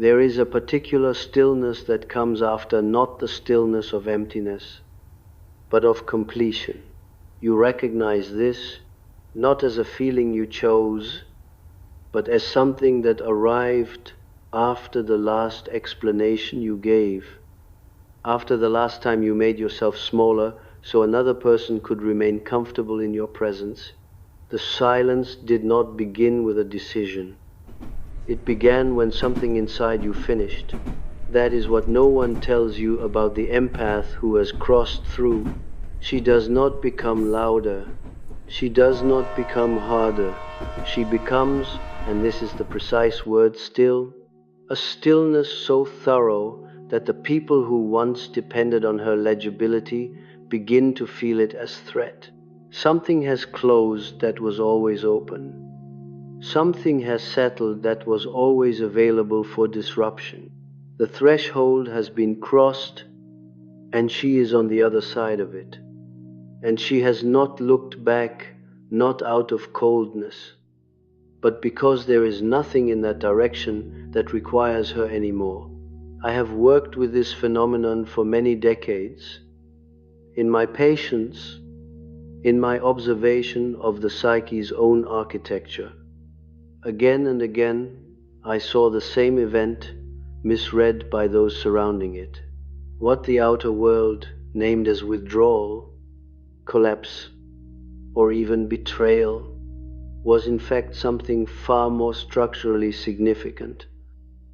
There is a particular stillness that comes after, not the stillness of emptiness, but of completion. You recognize this not as a feeling you chose, but as something that arrived after the last explanation you gave, after the last time you made yourself smaller so another person could remain comfortable in your presence. The silence did not begin with a decision. It began when something inside you finished. That is what no one tells you about the empath who has crossed through. She does not become louder. She does not become harder. She becomes, and this is the precise word, still, a stillness so thorough that the people who once depended on her legibility begin to feel it as threat. Something has closed that was always open. Something has settled that was always available for disruption. The threshold has been crossed, and she is on the other side of it. And she has not looked back, not out of coldness, but because there is nothing in that direction that requires her anymore. I have worked with this phenomenon for many decades. In my patience, in my observation of the psyche's own architecture, again and again I saw the same event misread by those surrounding it. What the outer world named as withdrawal, collapse, or even betrayal was in fact something far more structurally significant.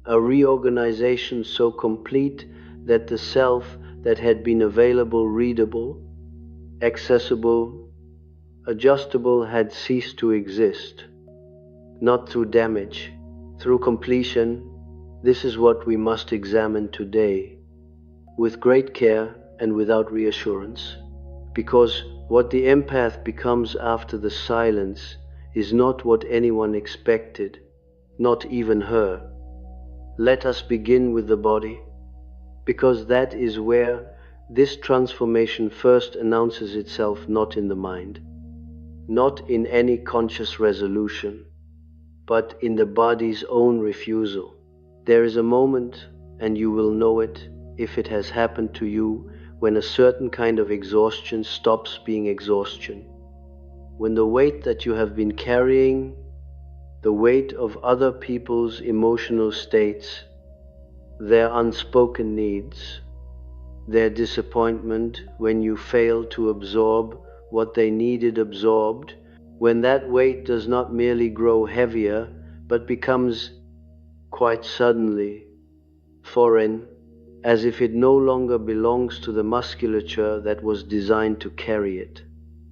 A reorganization so complete that the self that had been available, readable, accessible, adjustable had ceased to exist. Not through damage, through completion. This is what we must examine today, with great care and without reassurance, because what the empath becomes after the silence is not what anyone expected, not even her. Let us begin with the body, because that is where this transformation first announces itself, not in the mind, not in any conscious resolution, but in the body's own refusal. There is a moment, and you will know it if it has happened to you, when a certain kind of exhaustion stops being exhaustion. When the weight that you have been carrying, the weight of other people's emotional states, their unspoken needs, their disappointment when you fail to absorb what they needed absorbed, when that weight does not merely grow heavier, but becomes quite suddenly foreign, as if it no longer belongs to the musculature that was designed to carry it.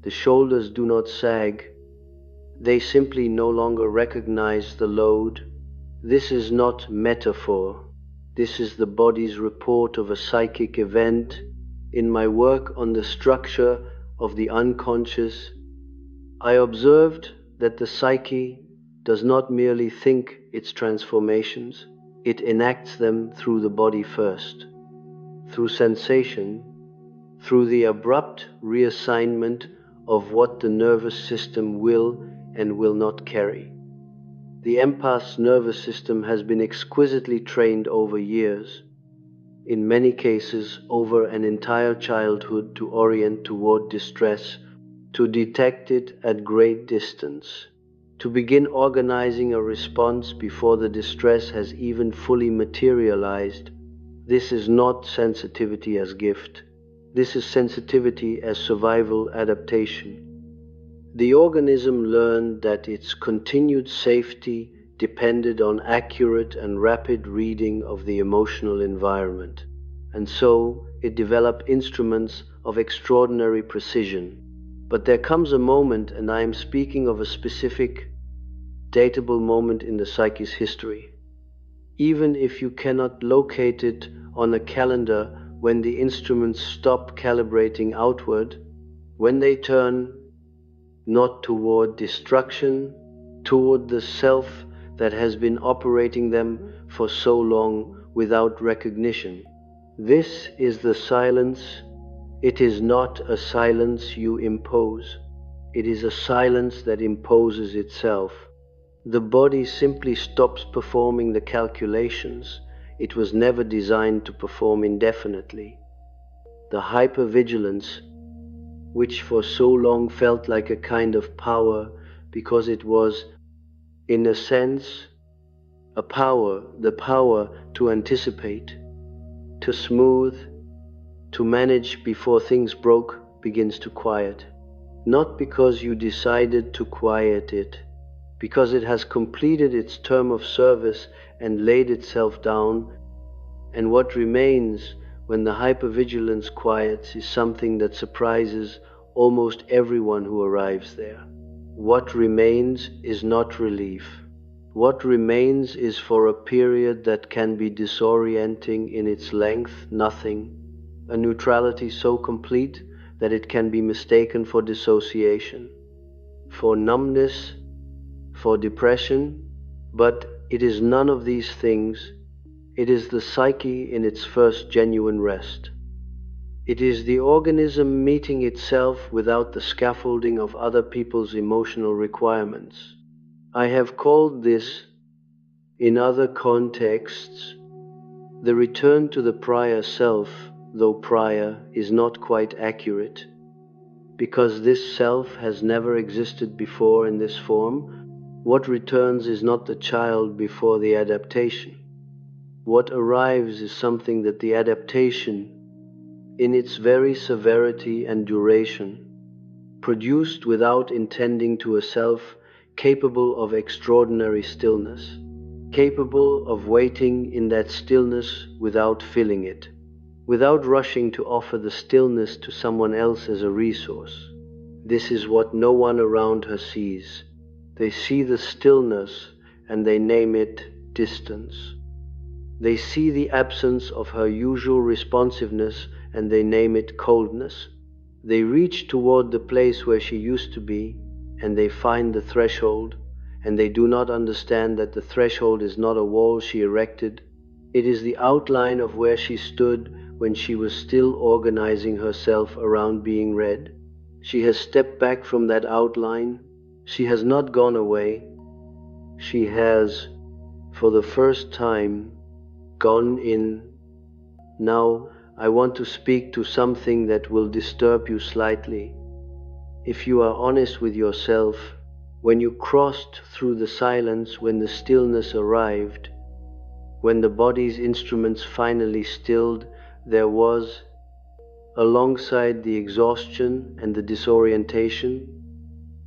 The shoulders do not sag, they simply no longer recognize the load. This is not metaphor. This is the body's report of a psychic event. In my work on the structure of the unconscious, I observed that the psyche does not merely think its transformations, it enacts them through the body first, through sensation, through the abrupt reassignment of what the nervous system will and will not carry. The empath's nervous system has been exquisitely trained over years, in many cases over an entire childhood, to orient toward distress, to detect it at great distance, to begin organizing a response before the distress has even fully materialized. This is not sensitivity as gift. This is sensitivity as survival adaptation. The organism learned that its continued safety depended on accurate and rapid reading of the emotional environment, and so it developed instruments of extraordinary precision. But there comes a moment, and I am speaking of a specific, datable moment in the psyche's history, even if you cannot locate it on a calendar, when the instruments stop calibrating outward, when they turn not toward destruction, toward the self that has been operating them for so long without recognition. This is the silence. It is not a silence you impose. It is a silence that imposes itself. The body simply stops performing the calculations it was never designed to perform indefinitely. The hypervigilance, which for so long felt like a kind of power because it was, in a sense, a power, the power to anticipate, to smooth, to manage before things broke, begins to quiet. Not because you decided to quiet it, because it has completed its term of service and laid itself down, and what remains when the hypervigilance quiets is something that surprises almost everyone who arrives there. What remains is not relief. What remains is, for a period that can be disorienting in its length, nothing, a neutrality so complete that it can be mistaken for dissociation, for numbness, for depression, but it is none of these things. It is the psyche in its first genuine rest. It is the organism meeting itself without the scaffolding of other people's emotional requirements. I have called this, in other contexts, the return to the prior self, though prior is not quite accurate, because this self has never existed before in this form. What returns is not the child before the adaptation. What arrives is something that the adaptation, in its very severity and duration, produced without intending to a self capable of extraordinary stillness, capable of waiting in that stillness without filling it, without rushing to offer the stillness to someone else as a resource. This is what no one around her sees. They see the stillness and they name it distance. They see the absence of her usual responsiveness and they name it coldness. They reach toward the place where she used to be and they find the threshold, and they do not understand that the threshold is not a wall she erected. It is the outline of where she stood when she was still organizing herself around being read. She has stepped back from that outline. She has not gone away. She has, for the first time, gone in. Now, I want to speak to something that will disturb you slightly. If you are honest with yourself, when you crossed through the silence, when the stillness arrived, when the body's instruments finally stilled, there was, alongside the exhaustion and the disorientation,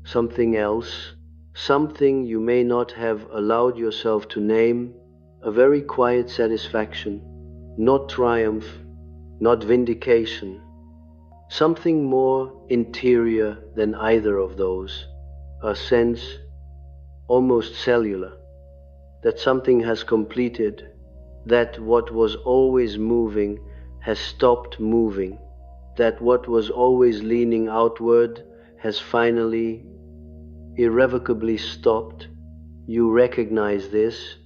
something else, something you may not have allowed yourself to name, a very quiet satisfaction, not triumph, not vindication, something more interior than either of those, a sense, almost cellular, that something has completed, that what was always moving has stopped moving, that what was always leaning outward has finally, irrevocably stopped. You recognize this,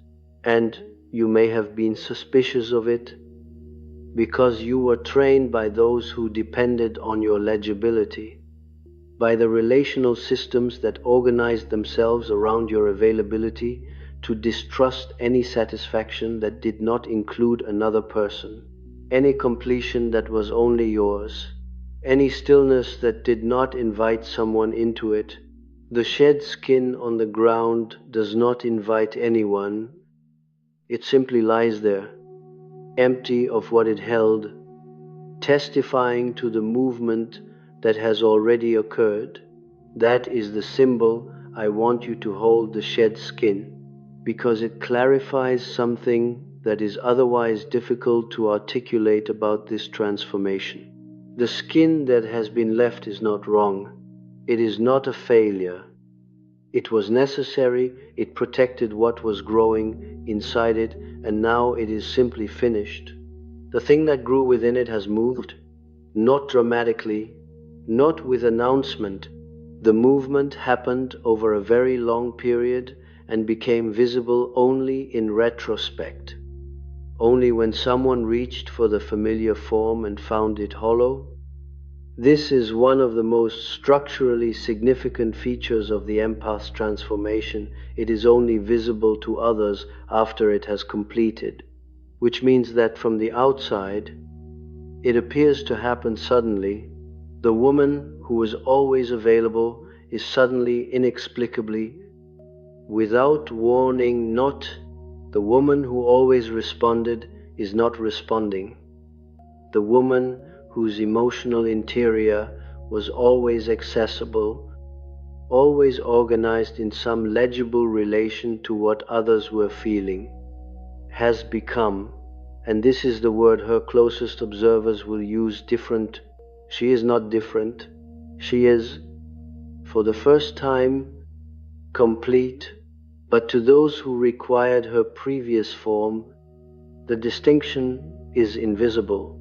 and you may have been suspicious of it, because you were trained by those who depended on your legibility, by the relational systems that organized themselves around your availability, to distrust any satisfaction that did not include another person, any completion that was only yours, any stillness that did not invite someone into it. The shed skin on the ground does not invite anyone. It simply lies there, empty of what it held, testifying to the movement that has already occurred. That is the symbol I want you to hold, the shed skin, because it clarifies something that is otherwise difficult to articulate about this transformation. The skin that has been left is not wrong. It is not a failure. It was necessary, it protected what was growing inside it, and now it is simply finished. The thing that grew within it has moved, not dramatically, not with announcement. The movement happened over a very long period and became visible only in retrospect, only when someone reached for the familiar form and found it hollow. This is one of the most structurally significant features of the empath's transformation. It is only visible to others after it has completed. which means that from the outside, it appears to happen suddenly. The woman who was always available is suddenly, inexplicably, without warning, not. The woman who always responded is not responding. The woman whose emotional interior was always accessible, always organized in some legible relation to what others were feeling, has become, and this is the word her closest observers will use, different. She is not different. She is, for the first time, complete. But to those who required her previous form, the distinction is invisible,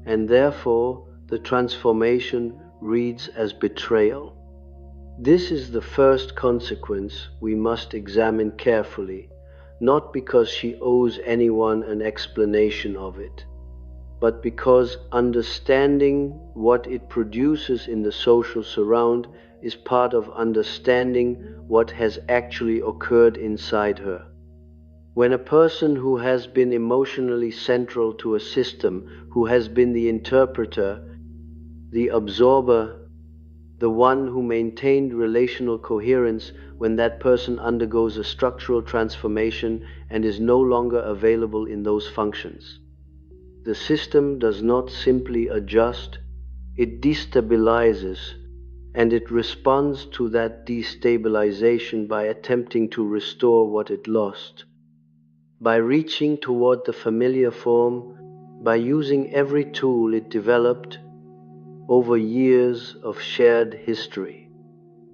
and therefore the transformation reads as betrayal. This is the first consequence we must examine carefully, not because she owes anyone an explanation of it, but because understanding what it produces in the social surround is part of understanding what has actually occurred inside her. When a person who has been emotionally central to a system, who has been the interpreter, the absorber, the one who maintained relational coherence, when that person undergoes a structural transformation and is no longer available in those functions, the system does not simply adjust, it destabilizes, and it responds to that destabilization by attempting to restore what it lost, by reaching toward the familiar form, by using every tool it developed over years of shared history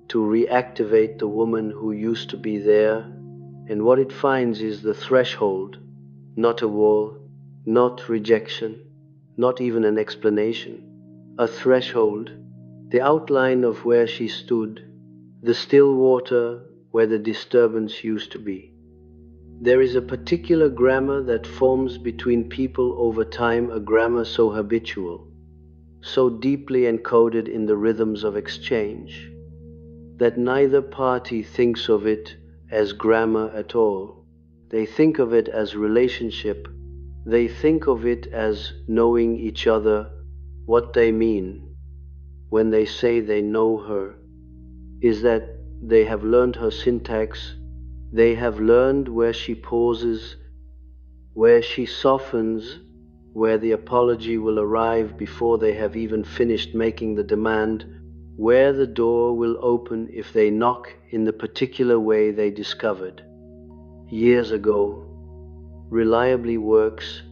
to reactivate the woman who used to be there. And what it finds is the threshold, not a wall, not rejection, not even an explanation. A threshold, the outline of where she stood, the still water where the disturbance used to be. There is a particular grammar that forms between people over time, a grammar so habitual, so deeply encoded in the rhythms of exchange, that neither party thinks of it as grammar at all. They think of it as relationship. They think of it as knowing each other. What they mean when they say they know her is that they have learned her syntax. They have learned where she pauses, where she softens, where the apology will arrive before they have even finished making the demand, where the door will open if they knock in the particular way they discovered years ago. Reliably works.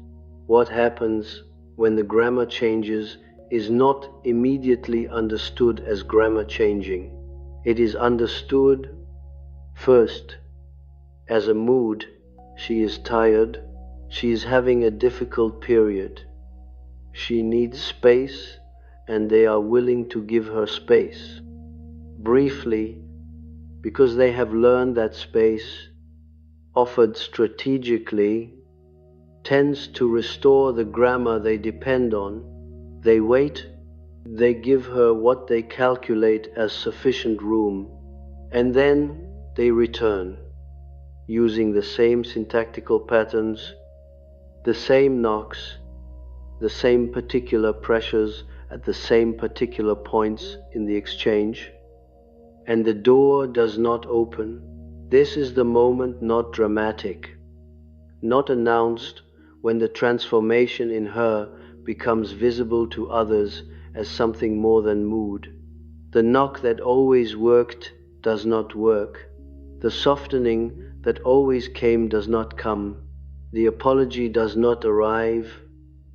What happens when the grammar changes is not immediately understood as grammar changing. It is understood first as a mood. She is tired. She is having a difficult period. She needs space, and they are willing to give her space. Briefly, because they have learned that space, offered strategically, tends to restore the grammar they depend on. They wait, they give her what they calculate as sufficient room, and then they return, using the same syntactical patterns, the same knocks, the same particular pressures at the same particular points in the exchange, and the door does not open. This is the moment, not dramatic, not announced, when the transformation in her becomes visible to others as something more than mood. The knock that always worked does not work. The softening that always came does not come. The apology does not arrive.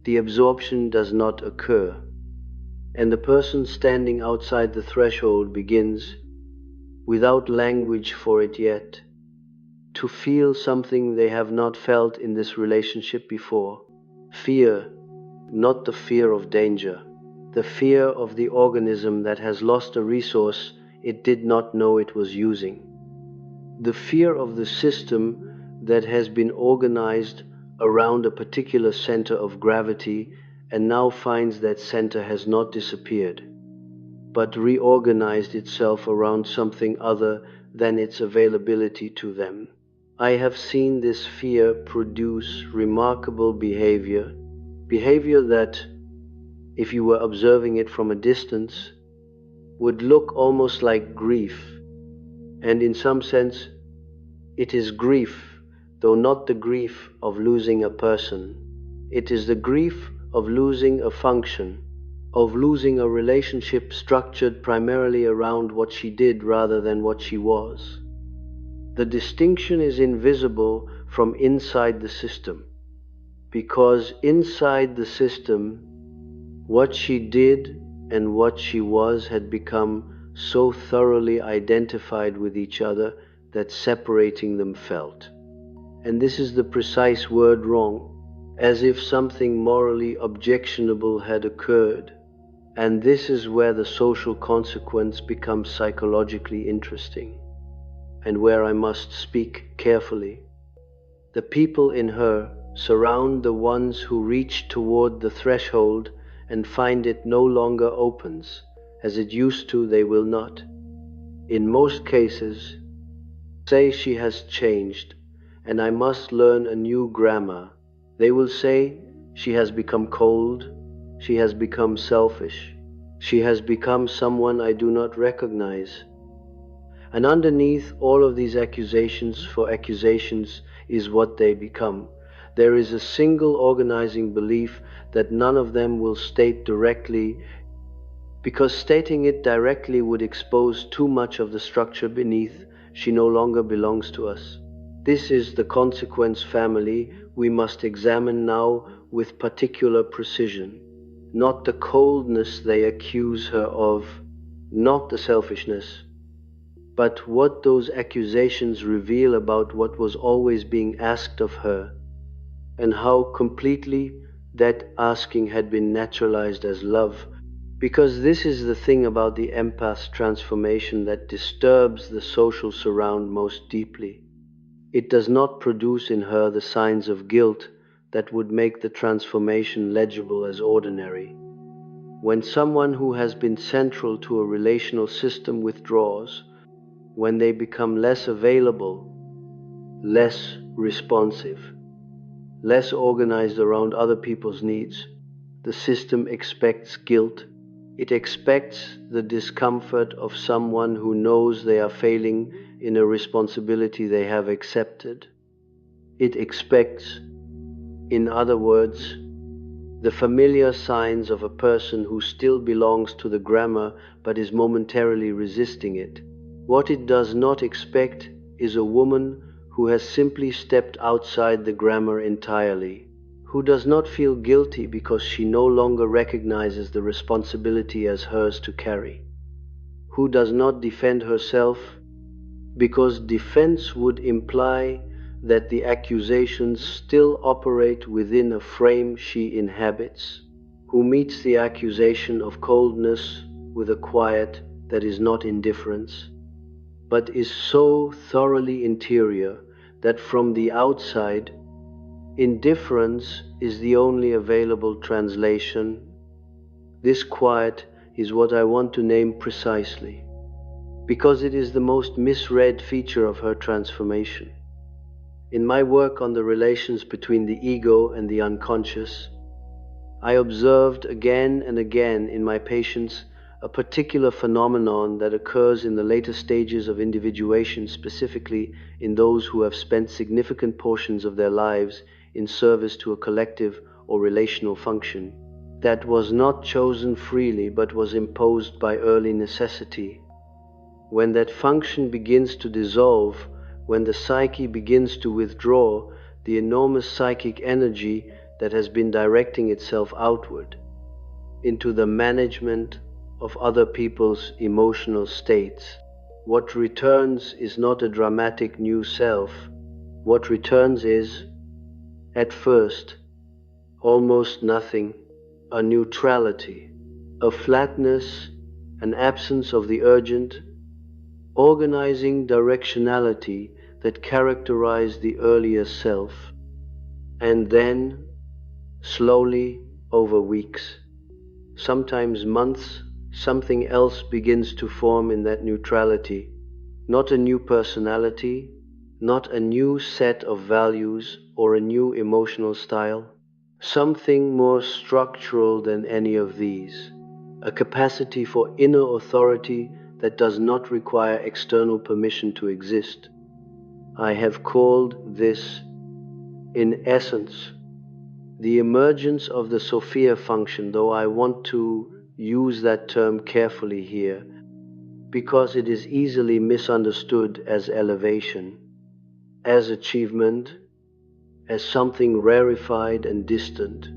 The absorption does not occur. And the person standing outside the threshold begins, without language for it yet, to feel something they have not felt in this relationship before. Fear, not the fear of danger, the fear of the organism that has lost a resource it did not know it was using. The fear of the system that has been organized around a particular center of gravity and now finds that center has not disappeared, but reorganized itself around something other than its availability to them. I have seen this fear produce remarkable behavior that, if you were observing it from a distance, would look almost like grief. And in some sense, it is grief, though not the grief of losing a person. It is the grief of losing a function, of losing a relationship structured primarily around what she did rather than what she was. The distinction is invisible from inside the system, because inside the system, what she did and what she was had become so thoroughly identified with each other that separating them felt. And this is the precise word wrong, as if something morally objectionable had occurred. And this is where the social consequence becomes psychologically interesting, and where I must speak carefully. The people in her surround the ones who reach toward the threshold and find it no longer opens. As it used to, they will not. In most cases, say she has changed, and I must learn a new grammar. They will say she has become cold, she has become selfish, she has become someone I do not recognize. And underneath all of these accusations for accusations is what they become. There is a single organizing belief that none of them will state directly, because stating it directly would expose too much of the structure beneath. She no longer belongs to us. This is the consequence, family, we must examine now with particular precision. Not the coldness they accuse her of, not the selfishness, but what those accusations reveal about what was always being asked of her, and how completely that asking had been naturalized as love. Because this is the thing about the empath's transformation that disturbs the social surround most deeply. It does not produce in her the signs of guilt that would make the transformation legible as ordinary. When someone who has been central to a relational system withdraws, when they become less available, less responsive, less organized around other people's needs, the system expects guilt. It expects the discomfort of someone who knows they are failing in a responsibility they have accepted. It expects, in other words, the familiar signs of a person who still belongs to the grammar but is momentarily resisting it. What it does not expect is a woman who has simply stepped outside the grammar entirely, who does not feel guilty because she no longer recognizes the responsibility as hers to carry, who does not defend herself because defense would imply that the accusations still operate within a frame she inhabits, who meets the accusation of coldness with a quiet that is not indifference, but is so thoroughly interior that from the outside, indifference is the only available translation. This quiet is what I want to name precisely, because it is the most misread feature of her transformation. In my work on the relations between the ego and the unconscious, I observed again and again in my patients a particular phenomenon that occurs in the later stages of individuation, specifically in those who have spent significant portions of their lives in service to a collective or relational function that was not chosen freely but was imposed by early necessity. When that function begins to dissolve, when the psyche begins to withdraw, the enormous psychic energy that has been directing itself outward into the management of other people's emotional states, what returns is not a dramatic new self. What returns is, at first, almost nothing, a neutrality, a flatness, an absence of the urgent, organizing directionality that characterized the earlier self. And then, slowly, over weeks, sometimes months, something else begins to form in that neutrality. Not a new personality, not a new set of values or a new emotional style. Something more structural than any of these. A capacity for inner authority that does not require external permission to exist. I have called this, in essence, the emergence of the Sophia function, though I want to use that term carefully here, because it is easily misunderstood as elevation, as achievement, as something rarefied and distant.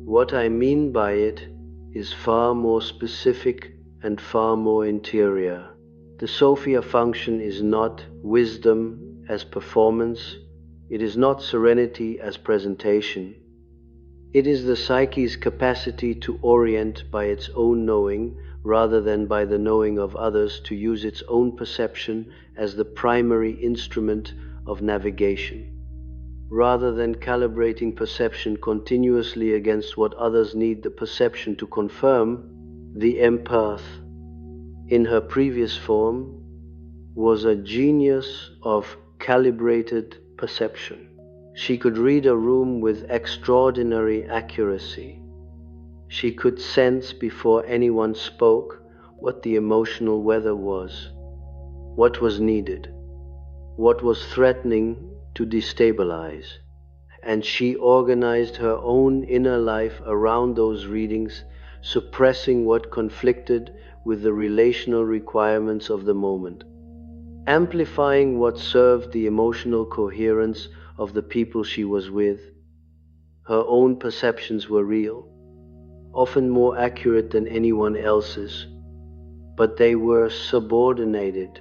What I mean by it is far more specific and far more interior. The Sophia function is not wisdom as performance, it is not serenity as presentation. It is the psyche's capacity to orient by its own knowing rather than by the knowing of others, to use its own perception as the primary instrument of navigation, rather than calibrating perception continuously against what others need the perception to confirm. The empath, in her previous form, was a genius of calibrated perception. She could read a room with extraordinary accuracy. She could sense before anyone spoke what the emotional weather was, what was needed, what was threatening to destabilize. And she organized her own inner life around those readings, suppressing what conflicted with the relational requirements of the moment, amplifying what served the emotional coherence of the people she was with. Her own perceptions were real, often more accurate than anyone else's, but they were subordinated.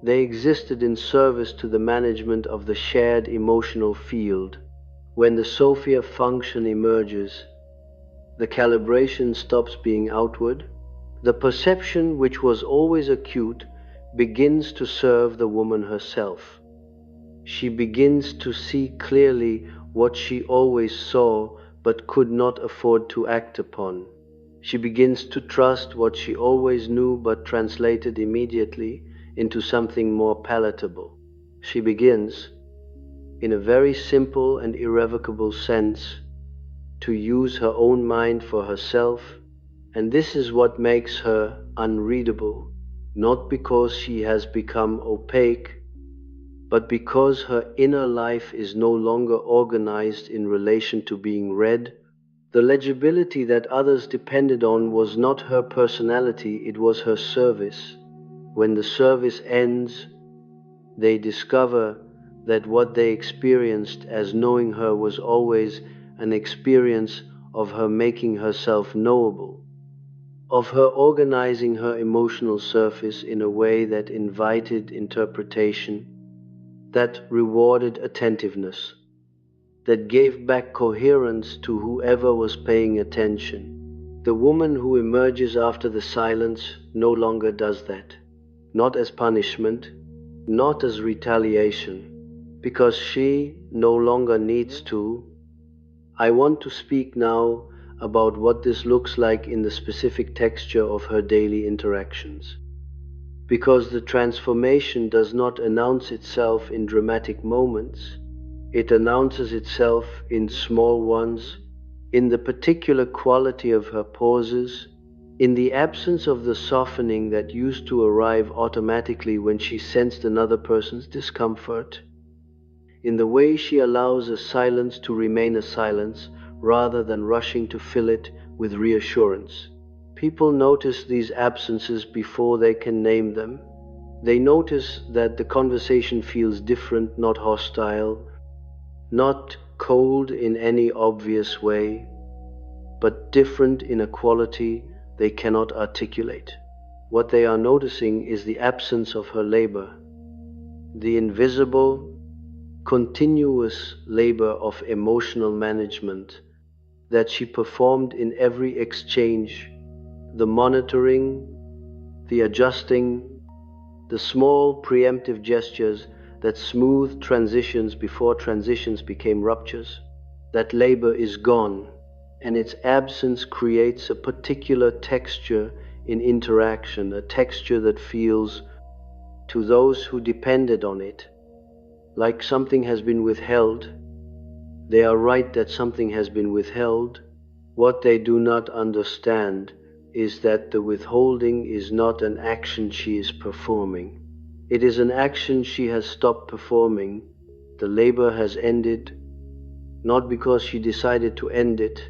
They existed in service to the management of the shared emotional field. When the Sophia function emerges, the calibration stops being outward. The perception, which was always acute, begins to serve the woman herself. She begins to see clearly what she always saw but could not afford to act upon. She begins to trust what she always knew but translated immediately into something more palatable. She begins, in a very simple and irrevocable sense, to use her own mind for herself, and this is what makes her unreadable, not because she has become opaque, but because her inner life is no longer organized in relation to being read. The legibility that others depended on was not her personality, it was her service. When the service ends, they discover that what they experienced as knowing her was always an experience of her making herself knowable, of her organizing her emotional surface in a way that invited interpretation, that rewarded attentiveness, that gave back coherence to whoever was paying attention. The woman who emerges after the silence no longer does that, not as punishment, not as retaliation, because she no longer needs to. I want to speak now about what this looks like in the specific texture of her daily interactions. Because the transformation does not announce itself in dramatic moments, it announces itself in small ones, in the particular quality of her pauses, in the absence of the softening that used to arrive automatically when she sensed another person's discomfort, in the way she allows a silence to remain a silence rather than rushing to fill it with reassurance. People notice these absences before they can name them. They notice that the conversation feels different, not hostile, not cold in any obvious way, but different in a quality they cannot articulate. What they are noticing is the absence of her labor, the invisible, continuous labor of emotional management that she performed in every exchange, the monitoring, the adjusting, the small preemptive gestures that smoothed transitions before transitions became ruptures. That labor is gone, and its absence creates a particular texture in interaction, a texture that feels, to those who depended on it, like something has been withheld. They are right that something has been withheld. What they do not understand is that the withholding is not an action she is performing. It is an action she has stopped performing. The labor has ended, not because she decided to end it,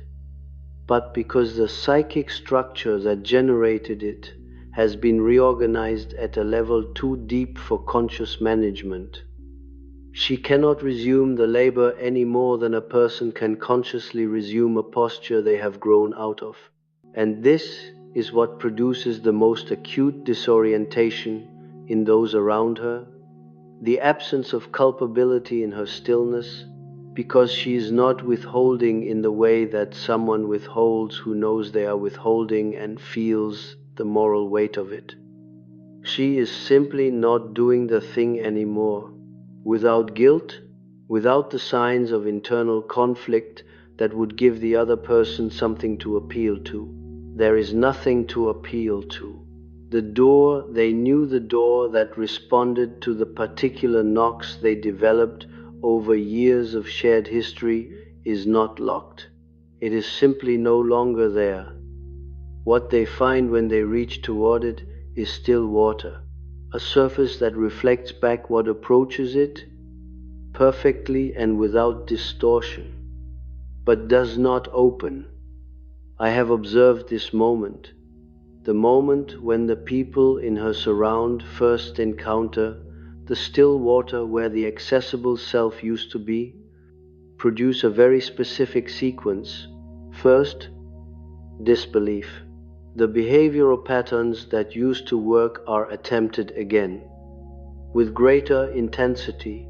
but because the psychic structure that generated it has been reorganized at a level too deep for conscious management. She cannot resume the labor any more than a person can consciously resume a posture they have grown out of. And this is what produces the most acute disorientation in those around her, the absence of culpability in her stillness, because she is not withholding in the way that someone withholds who knows they are withholding and feels the moral weight of it. She is simply not doing the thing anymore, without guilt, without the signs of internal conflict that would give the other person something to appeal to. There is nothing to appeal to. The door, they knew the door that responded to the particular knocks they developed over years of shared history is not locked. It is simply no longer there. What they find when they reach toward it is still water, a surface that reflects back what approaches it perfectly and without distortion, but does not open. I have observed this moment, the moment when the people in her surround first encounter the still water where the accessible self used to be, produce a very specific sequence. First, disbelief. The behavioral patterns that used to work are attempted again, with greater intensity,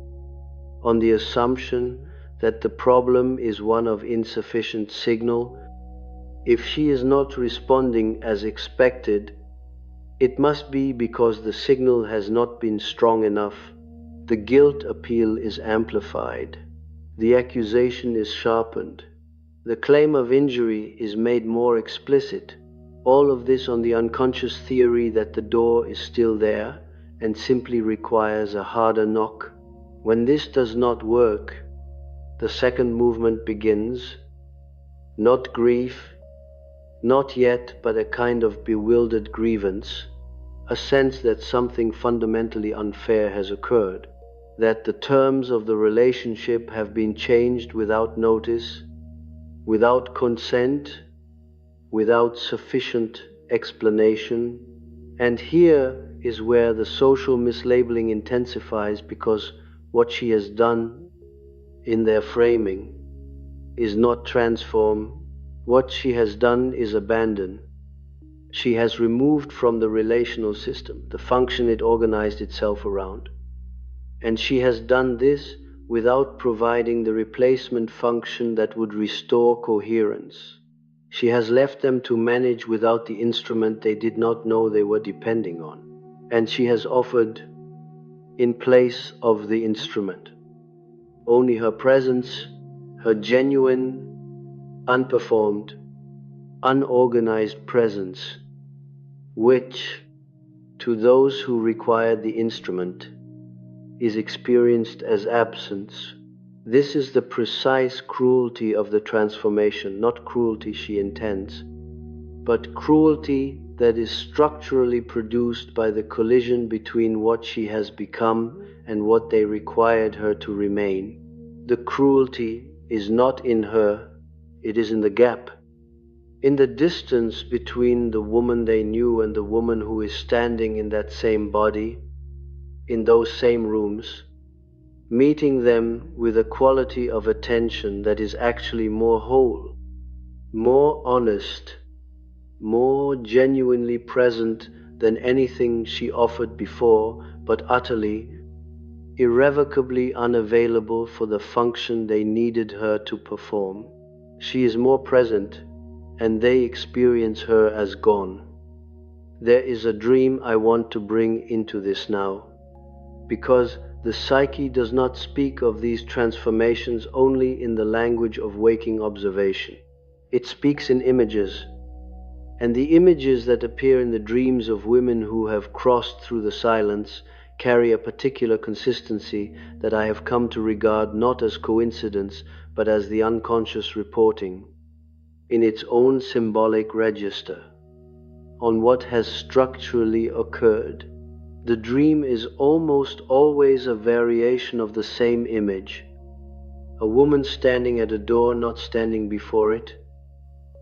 on the assumption that the problem is one of insufficient signal. If she is not responding as expected, it must be because the signal has not been strong enough. The guilt appeal is amplified. The accusation is sharpened. The claim of injury is made more explicit. All of this on the unconscious theory that the door is still there and simply requires a harder knock. When this does not work, the second movement begins. Not grief, not yet, but a kind of bewildered grievance, a sense that something fundamentally unfair has occurred, that the terms of the relationship have been changed without notice, without consent, without sufficient explanation. And here is where the social mislabeling intensifies, because what she has done in their framing is not transform. What she has done is abandon. She has removed from the relational system the function it organized itself around. And she has done this without providing the replacement function that would restore coherence. She has left them to manage without the instrument they did not know they were depending on. And she has offered, in place of the instrument, only her presence, her genuine, unperformed, unorganized presence, which, to those who required the instrument, is experienced as absence. This is the precise cruelty of the transformation, not cruelty she intends, but cruelty that is structurally produced by the collision between what she has become and what they required her to remain. The cruelty is not in her, it is in the gap, in the distance between the woman they knew and the woman who is standing in that same body, in those same rooms, meeting them with a quality of attention that is actually more whole, more honest, more genuinely present than anything she offered before, but utterly, irrevocably unavailable for the function they needed her to perform. She is more present, and they experience her as gone. There is a dream I want to bring into this now, because the psyche does not speak of these transformations only in the language of waking observation. It speaks in images, and the images that appear in the dreams of women who have crossed through the silence carry a particular consistency that I have come to regard not as coincidence, but as the unconscious reporting, in its own symbolic register, on what has structurally occurred. The dream is almost always a variation of the same image: a woman standing at a door, not standing before it,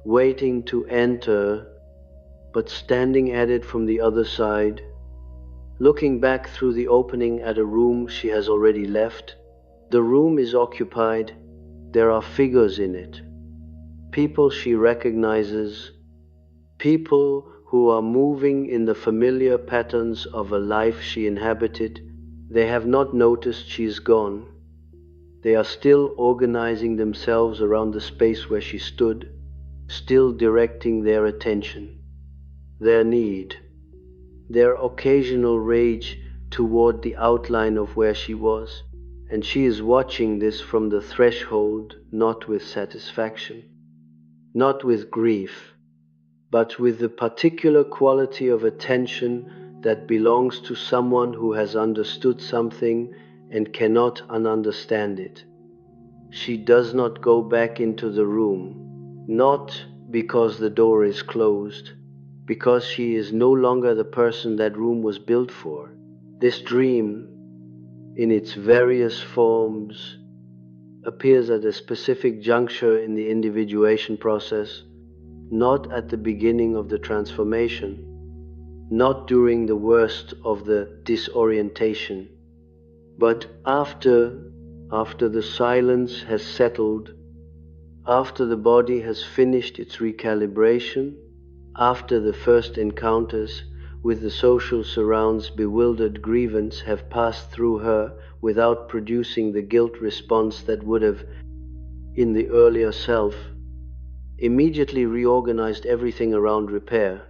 waiting to enter, but standing at it from the other side, looking back through the opening at a room she has already left. The room is occupied. There are figures in it, people she recognizes, people who are moving in the familiar patterns of a life she inhabited. They have not noticed she's gone. They are still organizing themselves around the space where she stood, still directing their attention, their need, their occasional rage toward the outline of where she was. And she is watching this from the threshold, not with satisfaction, not with grief, but with the particular quality of attention that belongs to someone who has understood something and cannot ununderstand it. She does not go back into the room, not because the door is closed, because she is no longer the person that room was built for. This dream, in its various forms, appears at a specific juncture in the individuation process, not at the beginning of the transformation, not during the worst of the disorientation, but after the silence has settled, after the body has finished its recalibration, after the first encounters with the social surrounds' bewildered grievance have passed through her without producing the guilt response that would have, in the earlier self, immediately reorganized everything around repair.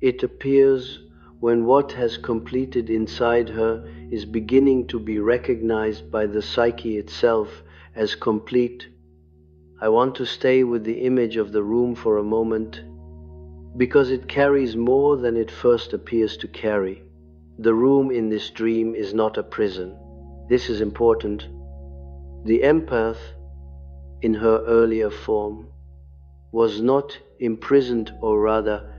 It appears when what has completed inside her is beginning to be recognized by the psyche itself as complete. I want to stay with the image of the room for a moment, because it carries more than it first appears to carry. The room in this dream is not a prison. This is important. The empath, in her earlier form, was not imprisoned, or rather,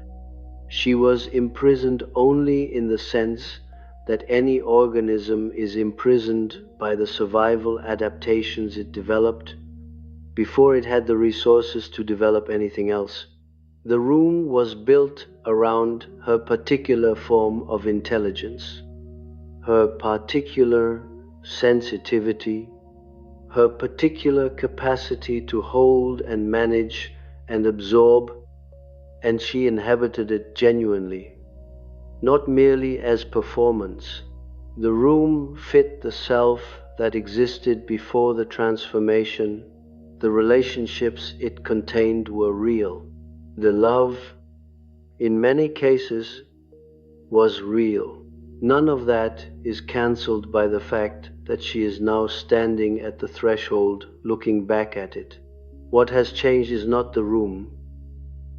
she was imprisoned only in the sense that any organism is imprisoned by the survival adaptations it developed before it had the resources to develop anything else. The room was built around her particular form of intelligence, her particular sensitivity, her particular capacity to hold and manage and absorb, and she inhabited it genuinely, not merely as performance. The room fit the self that existed before the transformation. The relationships it contained were real. The love, in many cases, was real. None of that is cancelled by the fact that she is now standing at the threshold looking back at it. What has changed is not the room.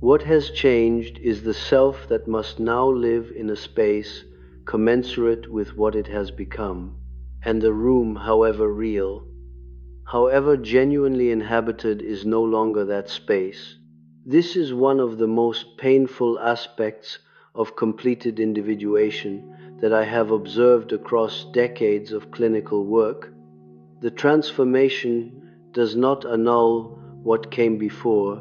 What has changed is the self that must now live in a space commensurate with what it has become. And the room, however real, however genuinely inhabited, is no longer that space. This is one of the most painful aspects of completed individuation that I have observed across decades of clinical work. The transformation does not annul what came before.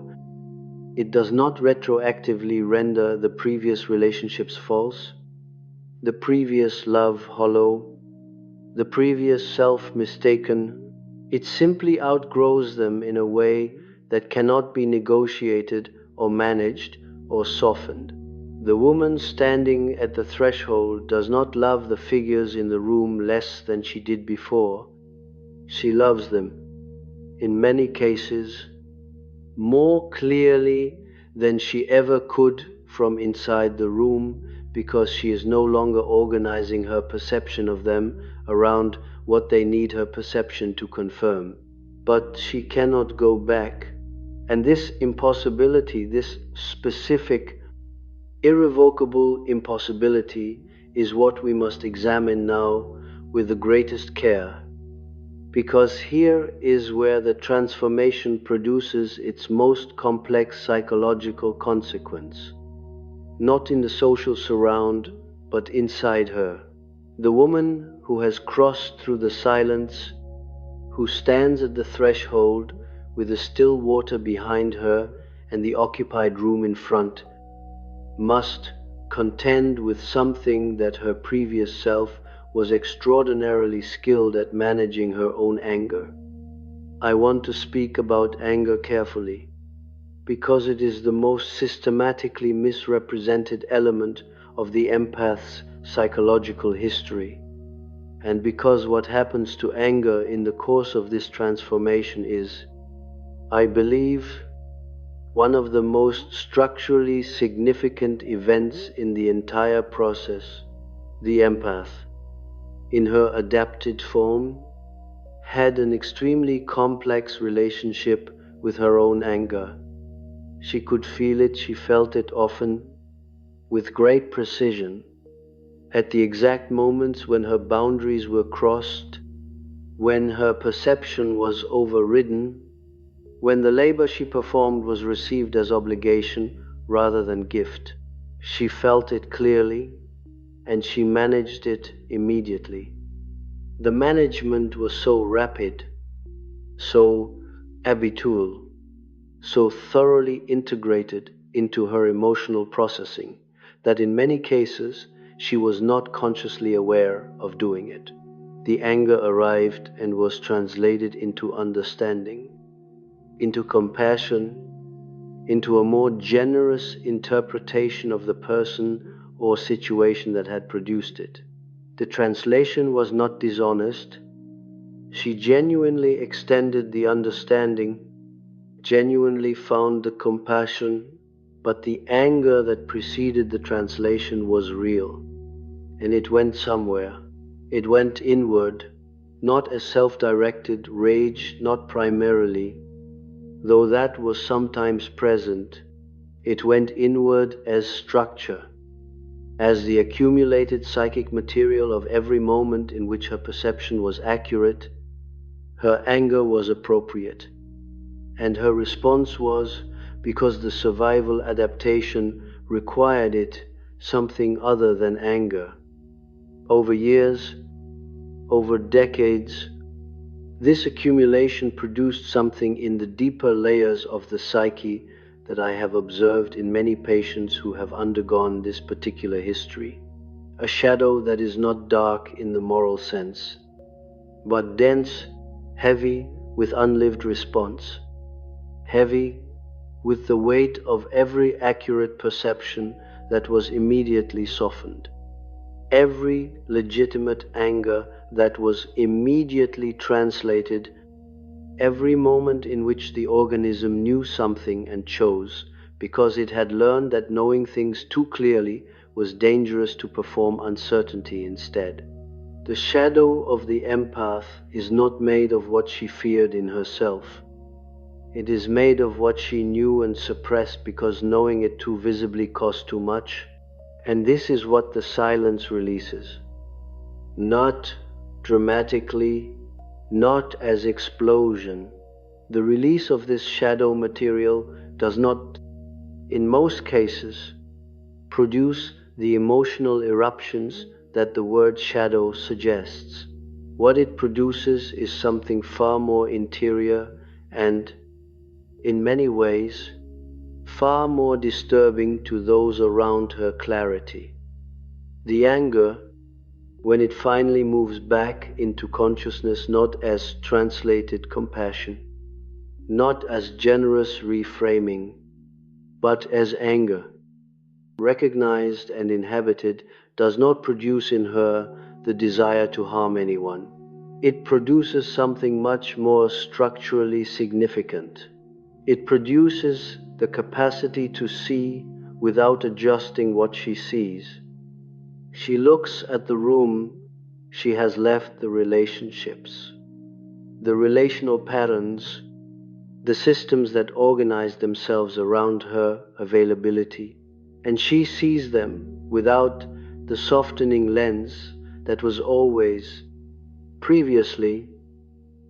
It does not retroactively render the previous relationships false, the previous love hollow, the previous self mistaken. It simply outgrows them in a way that cannot be negotiated or managed or softened. The woman standing at the threshold does not love the figures in the room less than she did before. She loves them, in many cases, more clearly than she ever could from inside the room, because she is no longer organizing her perception of them around what they need her perception to confirm. But she cannot go back. And this impossibility, this specific, irrevocable impossibility, is what we must examine now with the greatest care, because here is where the transformation produces its most complex psychological consequence, not in the social surround, but inside her. The woman who has crossed through the silence, who stands at the threshold with the still water behind her and the occupied room in front, must contend with something that her previous self was extraordinarily skilled at managing: her own anger. I want to speak about anger carefully, because it is the most systematically misrepresented element of the empath's psychological history, and because what happens to anger in the course of this transformation is, I believe, one of the most structurally significant events in the entire process. The empath, in her adapted form, had an extremely complex relationship with her own anger. She could feel it, she felt it often, with great precision, at the exact moments when her boundaries were crossed, when her perception was overridden, when the labor she performed was received as obligation rather than gift. She felt it clearly, and she managed it immediately. The management was so rapid, so habitual, so thoroughly integrated into her emotional processing, that in many cases she was not consciously aware of doing it. The anger arrived and was translated into understanding, into compassion, into a more generous interpretation of the person or situation that had produced it. The translation was not dishonest. She genuinely extended the understanding, genuinely found the compassion, but the anger that preceded the translation was real, and it went somewhere. It went inward, not as self-directed rage, not primarily, though that was sometimes present. It went inward as structure, as the accumulated psychic material of every moment in which her perception was accurate. Her anger was appropriate, and her response was, because the survival adaptation required it, something other than anger. Over years, over decades, this accumulation produced something in the deeper layers of the psyche that I have observed in many patients who have undergone this particular history. A shadow that is not dark in the moral sense, but dense, heavy with unlived response, heavy with the weight of every accurate perception that was immediately softened, every legitimate anger that was immediately translated, every moment in which the organism knew something and chose, because it had learned that knowing things too clearly was dangerous, to perform uncertainty instead. The shadow of the empath is not made of what she feared in herself. It is made of what she knew and suppressed because knowing it too visibly cost too much. And this is what the silence releases. Not dramatically, not as explosion. The release of this shadow material does not, in most cases, produce the emotional eruptions that the word shadow suggests. What it produces is something far more interior and, in many ways, far more disturbing to those around her clarity. The anger, when it finally moves back into consciousness, not as translated compassion, not as generous reframing, but as anger, recognized and inhabited, does not produce in her the desire to harm anyone. It produces something much more structurally significant. It produces the capacity to see without adjusting what she sees. She looks at the room, she has left the relationships, the relational patterns, the systems that organize themselves around her availability, and she sees them without the softening lens that was always, previously,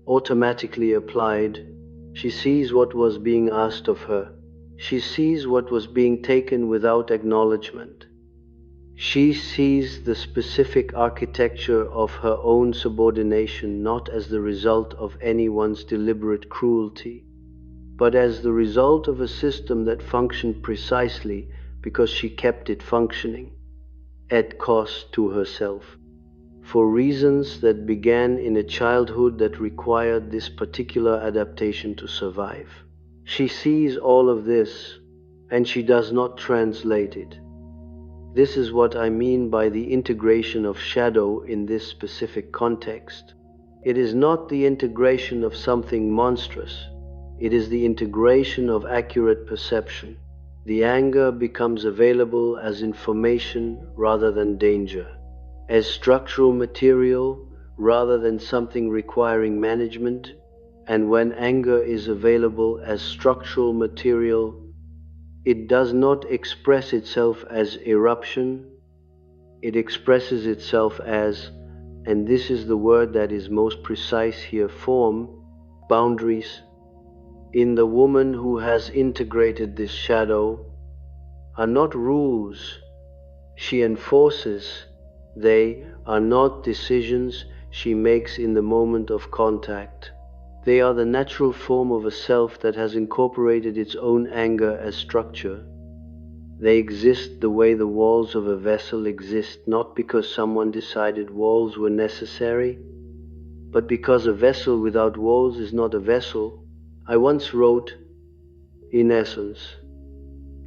automatically applied. She sees what was being asked of her. She sees what was being taken without acknowledgement. She sees the specific architecture of her own subordination not as the result of anyone's deliberate cruelty, but as the result of a system that functioned precisely because she kept it functioning, at cost to herself, for reasons that began in a childhood that required this particular adaptation to survive. She sees all of this, and she does not translate it. This is what I mean by the integration of shadow in this specific context. It is not the integration of something monstrous. It is the integration of accurate perception. The anger becomes available as information rather than danger, as structural material rather than something requiring management, and when anger is available as structural material, it does not express itself as eruption, it expresses itself as, and this is the word that is most precise here, form, boundaries. In the woman who has integrated this shadow are not rules she enforces, they are not decisions she makes in the moment of contact. They are the natural form of a self that has incorporated its own anger as structure. They exist the way the walls of a vessel exist, not because someone decided walls were necessary, but because a vessel without walls is not a vessel. I once wrote, in essence,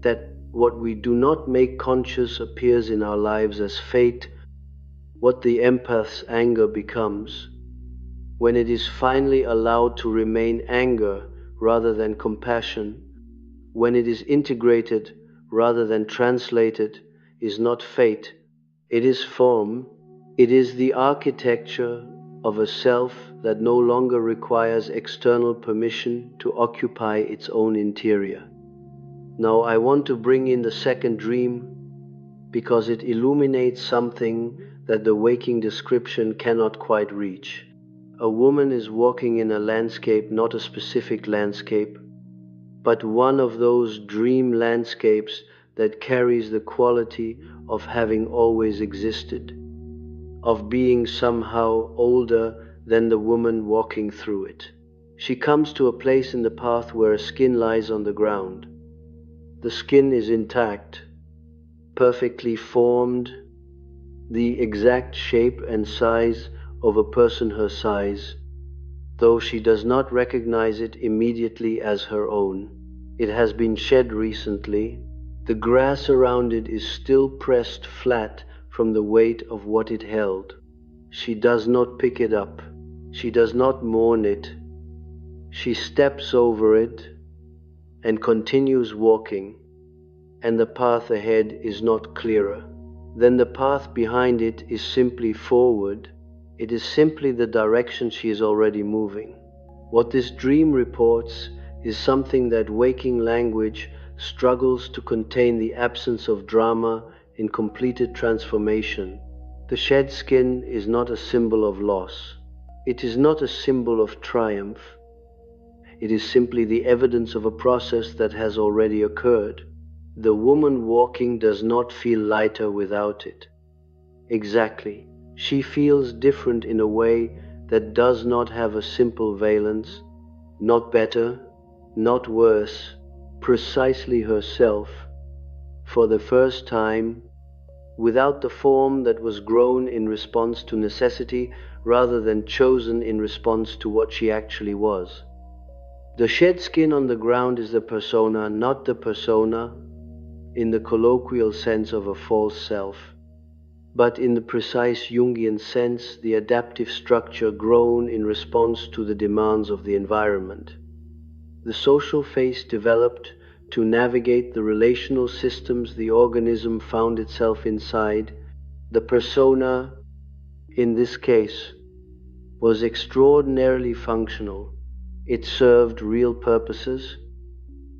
that what we do not make conscious appears in our lives as fate, what the empath's anger becomes, when it is finally allowed to remain anger rather than compassion, when it is integrated rather than translated, is not fate, it is form, it is the architecture of a self that no longer requires external permission to occupy its own interior. Now I want to bring in the second dream because it illuminates something that the waking description cannot quite reach. A woman is walking in a landscape, not a specific landscape, but one of those dream landscapes that carries the quality of having always existed, of being somehow older than the woman walking through it. She comes to a place in the path where a skin lies on the ground. The skin is intact, perfectly formed, the exact shape and size of a person her size, though she does not recognize it immediately as her own. It has been shed recently. The grass around it is still pressed flat from the weight of what it held. She does not pick it up. She does not mourn it. She steps over it and continues walking, and the path ahead is not clearer. Then the path behind it is simply forward. It is simply the direction she is already moving. What this dream reports is something that waking language struggles to contain: the absence of drama in completed transformation. The shed skin is not a symbol of loss. It is not a symbol of triumph. It is simply the evidence of a process that has already occurred. The woman walking does not feel lighter without it. Exactly. She feels different in a way that does not have a simple valence, not better, not worse, precisely herself, for the first time, without the form that was grown in response to necessity rather than chosen in response to what she actually was. The shed skin on the ground is the persona, not the persona in the colloquial sense of a false self, but in the precise Jungian sense, the adaptive structure grown in response to the demands of the environment. The social face developed to navigate the relational systems the organism found itself inside. The persona, in this case, was extraordinarily functional. It served real purposes.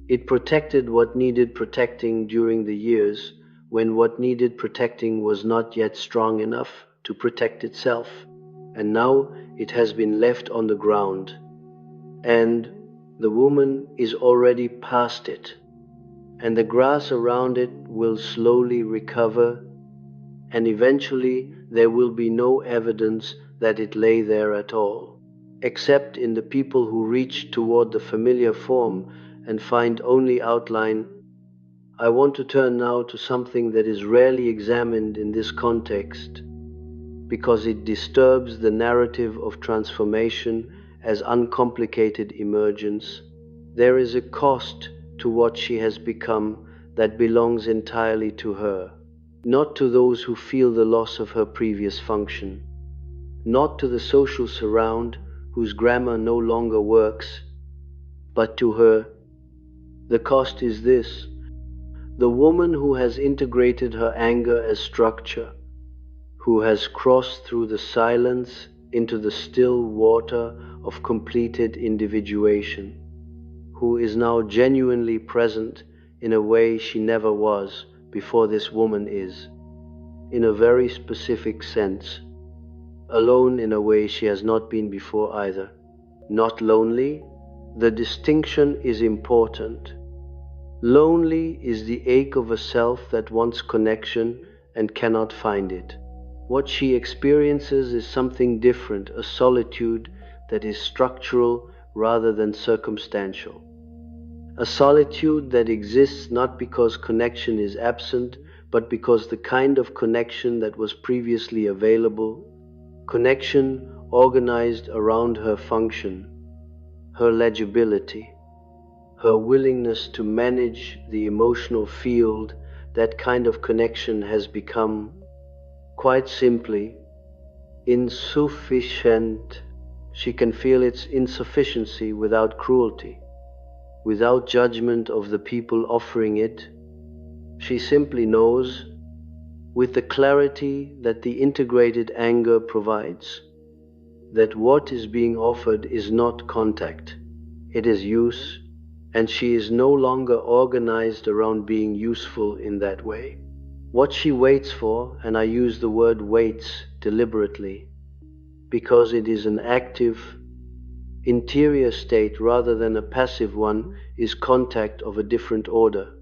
It protected what needed protecting during the years when what needed protecting was not yet strong enough to protect itself, and now it has been left on the ground, and the woman is already past it, and the grass around it will slowly recover, and eventually there will be no evidence that it lay there at all, except in the people who reach toward the familiar form and find only outline. I want to turn now to something that is rarely examined in this context, because it disturbs the narrative of transformation as uncomplicated emergence. There is a cost to what she has become that belongs entirely to her, not to those who feel the loss of her previous function, not to the social surround whose grammar no longer works, but to her. The cost is this: the woman who has integrated her anger as structure, who has crossed through the silence into the still water of completed individuation, who is now genuinely present in a way she never was before this woman is, in a very specific sense, alone in a way she has not been before either. Not lonely. The distinction is important. Lonely is the ache of a self that wants connection and cannot find it. What she experiences is something different, a solitude that is structural rather than circumstantial. A solitude that exists not because connection is absent, but because the kind of connection that was previously available, connection organized around her function, her legibility, her willingness to manage the emotional field, that kind of connection has become, quite simply, insufficient. She can feel its insufficiency without cruelty, without judgment of the people offering it. She simply knows, with the clarity that the integrated anger provides, that what is being offered is not contact, it is use, and she is no longer organized around being useful in that way. What she waits for, and I use the word waits deliberately, because it is an active, interior state rather than a passive one, is contact of a different order.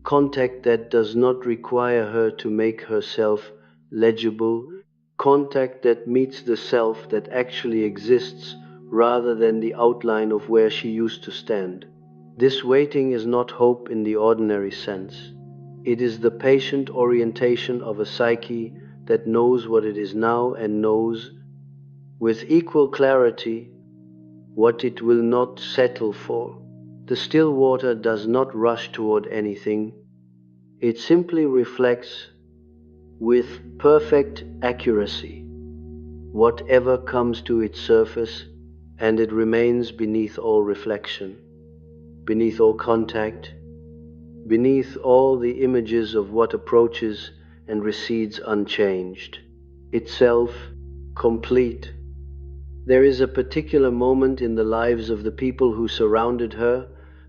Contact that does not require her to make herself legible, contact that meets the self that actually exists rather than the outline of where she used to stand. This waiting is not hope in the ordinary sense. It is the patient orientation of a psyche that knows what it is now and knows, with equal clarity, what it will not settle for. The still water does not rush toward anything. It simply reflects, with perfect accuracy, whatever comes to its surface, and it remains beneath all reflection, beneath all contact, beneath all the images of what approaches and recedes unchanged, itself complete. There is a particular moment in the lives of the people who surrounded her,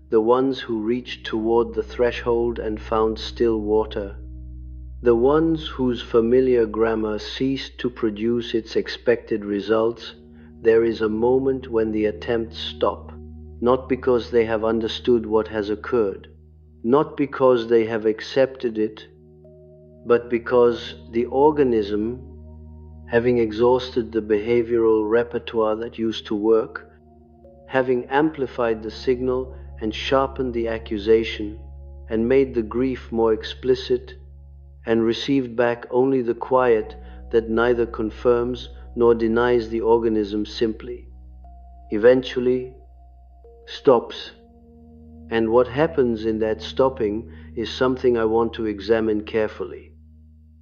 the ones who reached toward the threshold and found still water, the ones whose familiar grammar ceased to produce its expected results. There is a moment when the attempts stop, not because they have understood what has occurred, not because they have accepted it, but because the organism, having exhausted the behavioral repertoire that used to work, having amplified the signal and sharpened the accusation and made the grief more explicit, and received back only the quiet that neither confirms nor denies the organism, simply, eventually, stops. And what happens in that stopping is something I want to examine carefully,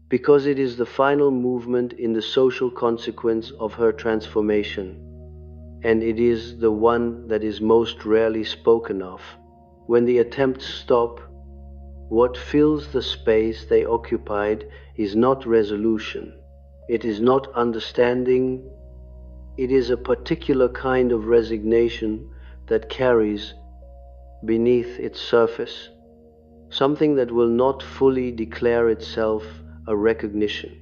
because it is the final movement in the social consequence of her transformation, and it is the one that is most rarely spoken of. When the attempts stop, what fills the space they occupied is not resolution, it is not understanding, it is a particular kind of resignation that carries beneath its surface something that will not fully declare itself a recognition,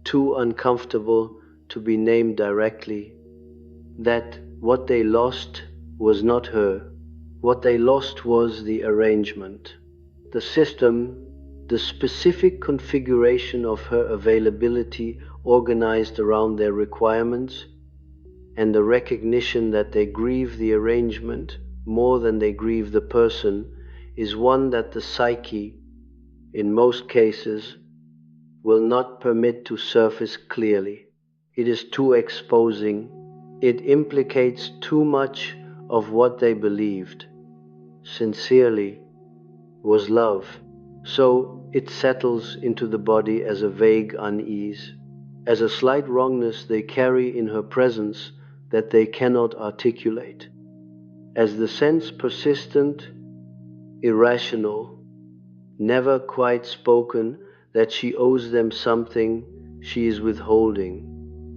too uncomfortable to be named directly, that what they lost was not her. What they lost was the arrangement, the system, the specific configuration of her availability organized around their requirements, and the recognition that they grieve the arrangement more than they grieve the person is one that the psyche, in most cases, will not permit to surface clearly. It is too exposing. It implicates too much of what they believed, sincerely, was love. So it settles into the body as a vague unease, as a slight wrongness they carry in her presence that they cannot articulate, as the sense persistent, irrational, never quite spoken that she owes them something she is withholding,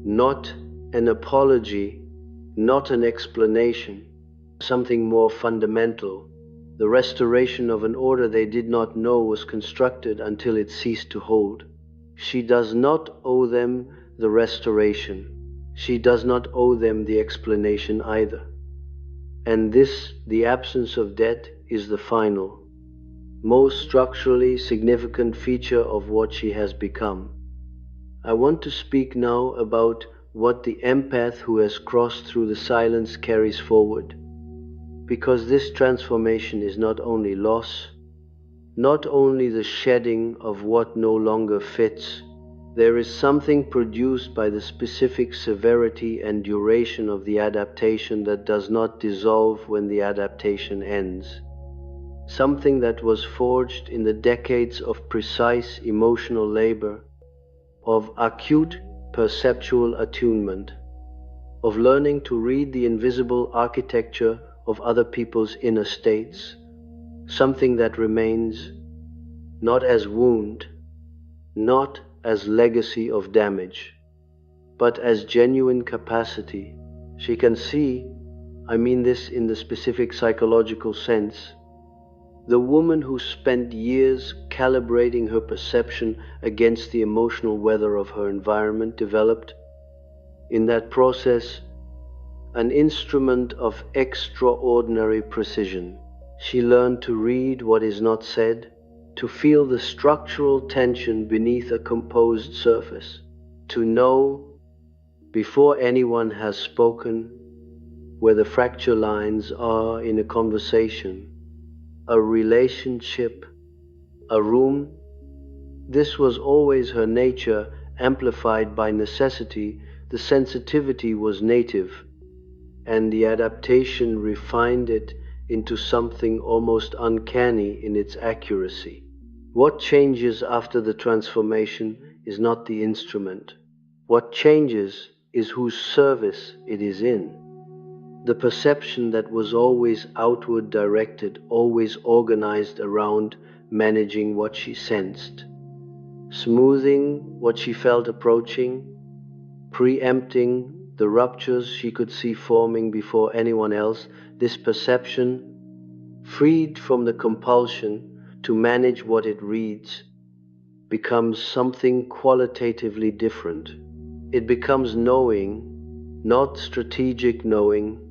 not an apology, not an explanation, something more fundamental, the restoration of an order they did not know was constructed until it ceased to hold. She does not owe them the restoration. She does not owe them the explanation either. And this, the absence of debt, is the final, most structurally significant feature of what she has become. I want to speak now about what the empath who has crossed through the silence carries forward, because this transformation is not only loss, not only the shedding of what no longer fits. There is something produced by the specific severity and duration of the adaptation that does not dissolve when the adaptation ends. Something that was forged in the decades of precise emotional labor, of acute perceptual attunement, of learning to read the invisible architecture of other people's inner states, something that remains not as wound, not as legacy of damage, but as genuine capacity. She can see, I mean this in the specific psychological sense, the woman who spent years calibrating her perception against the emotional weather of her environment developed, in that process, an instrument of extraordinary precision. She learned to read what is not said, to feel the structural tension beneath a composed surface, to know, before anyone has spoken, where the fracture lines are in a conversation, a relationship, a room. This was always her nature, amplified by necessity. The sensitivity was native, and the adaptation refined it into something almost uncanny in its accuracy. What changes after the transformation is not the instrument. What changes is whose service it is in. The perception that was always outward directed, always organized around managing what she sensed, smoothing what she felt approaching, preempting the ruptures she could see forming before anyone else, this perception, freed from the compulsion to manage what it reads, becomes something qualitatively different. It becomes knowing, not strategic knowing,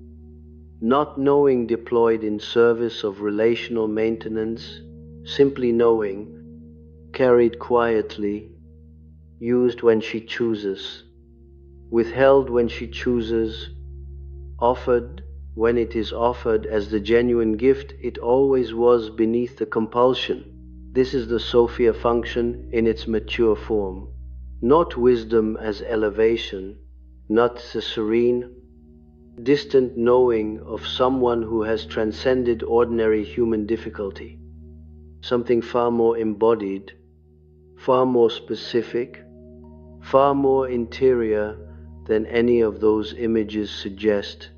not knowing deployed in service of relational maintenance, simply knowing, carried quietly, used when she chooses, withheld when she chooses, offered when it is offered as the genuine gift it always was beneath the compulsion. This is the Sophia function in its mature form. Not wisdom as elevation, not the serene, distant knowing of someone who has transcended ordinary human difficulty. Something far more embodied, far more specific, far more interior than any of those images suggest.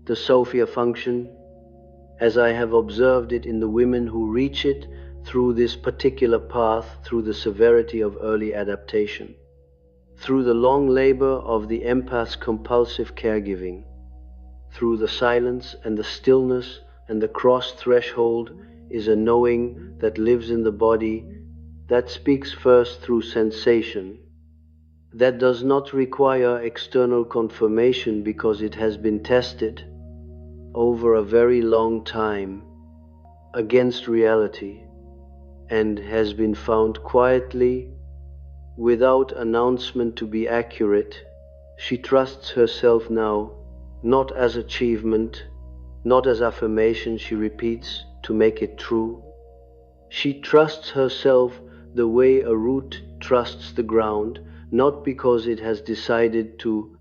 The Sophia function, as I have observed it in the women who reach it through this particular path, through the severity of early adaptation, through the long labor of the empath's compulsive caregiving, through the silence and the stillness and the cross threshold is a knowing that lives in the body, that speaks first through sensation, that does not require external confirmation because it has been tested over a very long time against reality and has been found quietly, without announcement, to be accurate. She trusts herself now, not as achievement, not as affirmation she repeats to make it true. She trusts herself the way a root trusts the ground, not because it has decided to,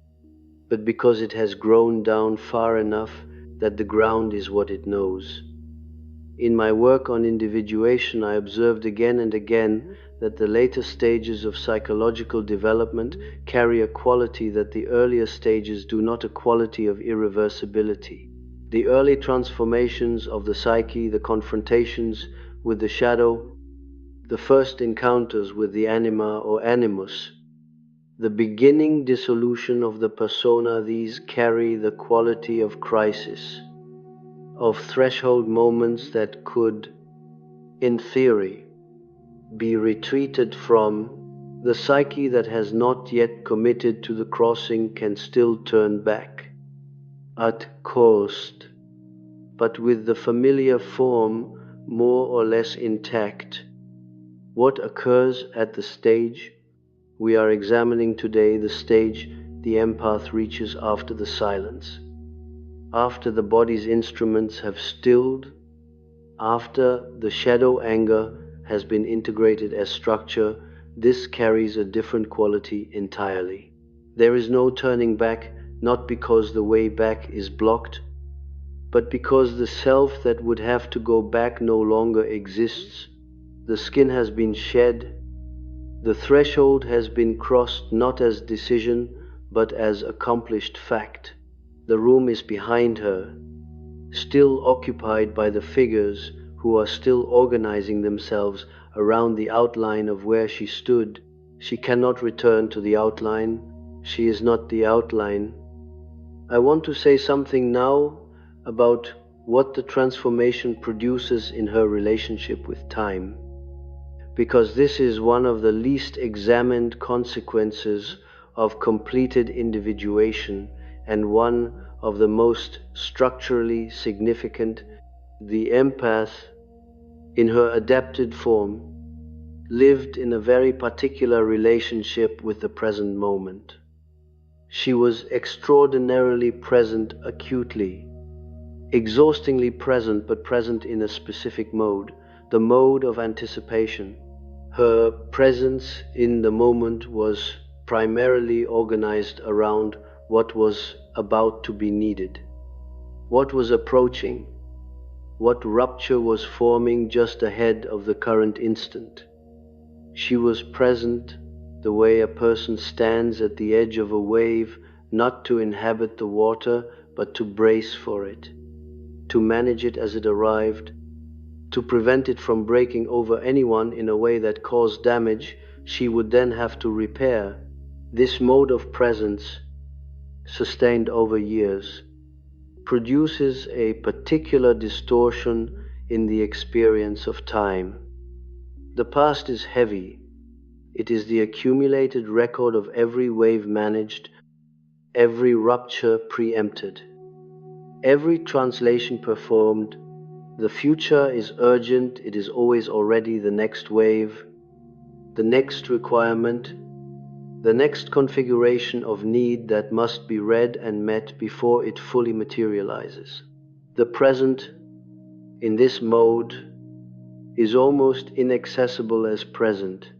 but because it has grown down far enough that the ground is what it knows. In my work on individuation, I observed again and again that the later stages of psychological development carry a quality that the earlier stages do not, a quality of irreversibility. The early transformations of the psyche, the confrontations with the shadow, the first encounters with the anima or animus, the beginning dissolution of the persona, these carry the quality of crisis, of threshold moments that could, in theory, be retreated from. The psyche that has not yet committed to the crossing can still turn back, at cost, but with the familiar form more or less intact. What occurs at the stage we are examining today, the stage the empath reaches after the silence, after the body's instruments have stilled, after the shadow anger has been integrated as structure, this carries a different quality entirely. There is no turning back, not because the way back is blocked, but because the self that would have to go back no longer exists. The skin has been shed, the threshold has been crossed, not as decision, but as accomplished fact. The room is behind her, still occupied by the figures who are still organizing themselves around the outline of where she stood. She cannot return to the outline. She is not the outline. I want to say something now about what the transformation produces in her relationship with time, because this is one of the least examined consequences of completed individuation and one of the most structurally significant. The empath, in her adapted form, lived in a very particular relationship with the present moment. She was extraordinarily present acutely, exhaustingly present, but present in a specific mode, the mode of anticipation. Her presence in the moment was primarily organized around what was about to be needed, what was approaching, what rupture was forming just ahead of the current instant. She was present the way a person stands at the edge of a wave, not to inhabit the water, but to brace for it, to manage it as it arrived, to prevent it from breaking over anyone in a way that caused damage she would then have to repair. This mode of presence, sustained over years, produces a particular distortion in the experience of time. The past is heavy. It is the accumulated record of every wave managed, every rupture preempted, every translation performed. The future is urgent. It is always already the next wave, the next requirement, the next configuration of need that must be read and met before it fully materializes. The present, in this mode, is almost inaccessible as present.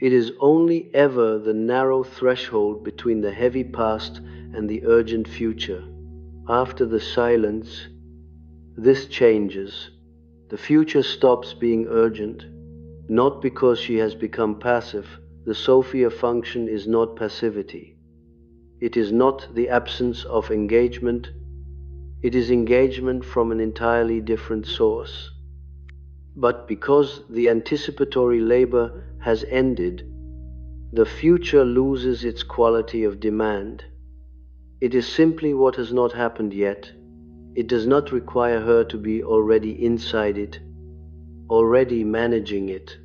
It is only ever the narrow threshold between the heavy past and the urgent future. After the silence, this changes. The future stops being urgent, not because she has become passive. The Sophia function is not passivity. It is not the absence of engagement. It is engagement from an entirely different source. But because the anticipatory labor has ended, the future loses its quality of demand. It is simply what has not happened yet. It does not require her to be already inside it. already managing it,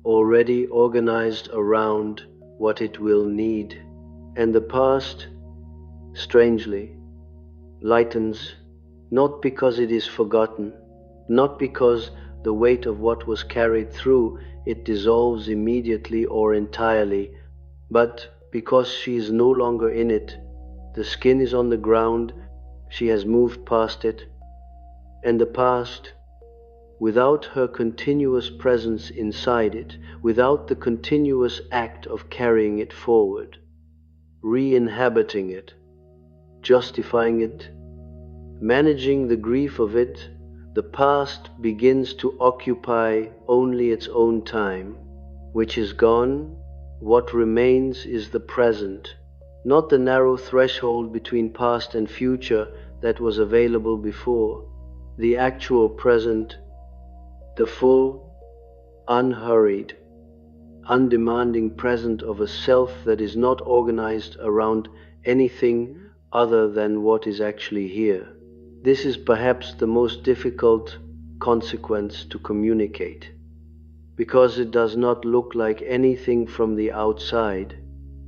already organized around what it will need. And the past, strangely, lightens, not because it is forgotten, not because the weight of what was carried through it dissolves immediately or entirely, but because she is no longer in it. The skin is on the ground, she has moved past it, and the past, without her continuous presence inside it, without the continuous act of carrying it forward, re-inhabiting it, justifying it, managing the grief of it, the past begins to occupy only its own time, which is gone. What remains is the present, not the narrow threshold between past and future that was available before, the actual present, the full, unhurried, undemanding present of a self that is not organized around anything other than what is actually here. This is perhaps the most difficult consequence to communicate, because it does not look like anything from the outside.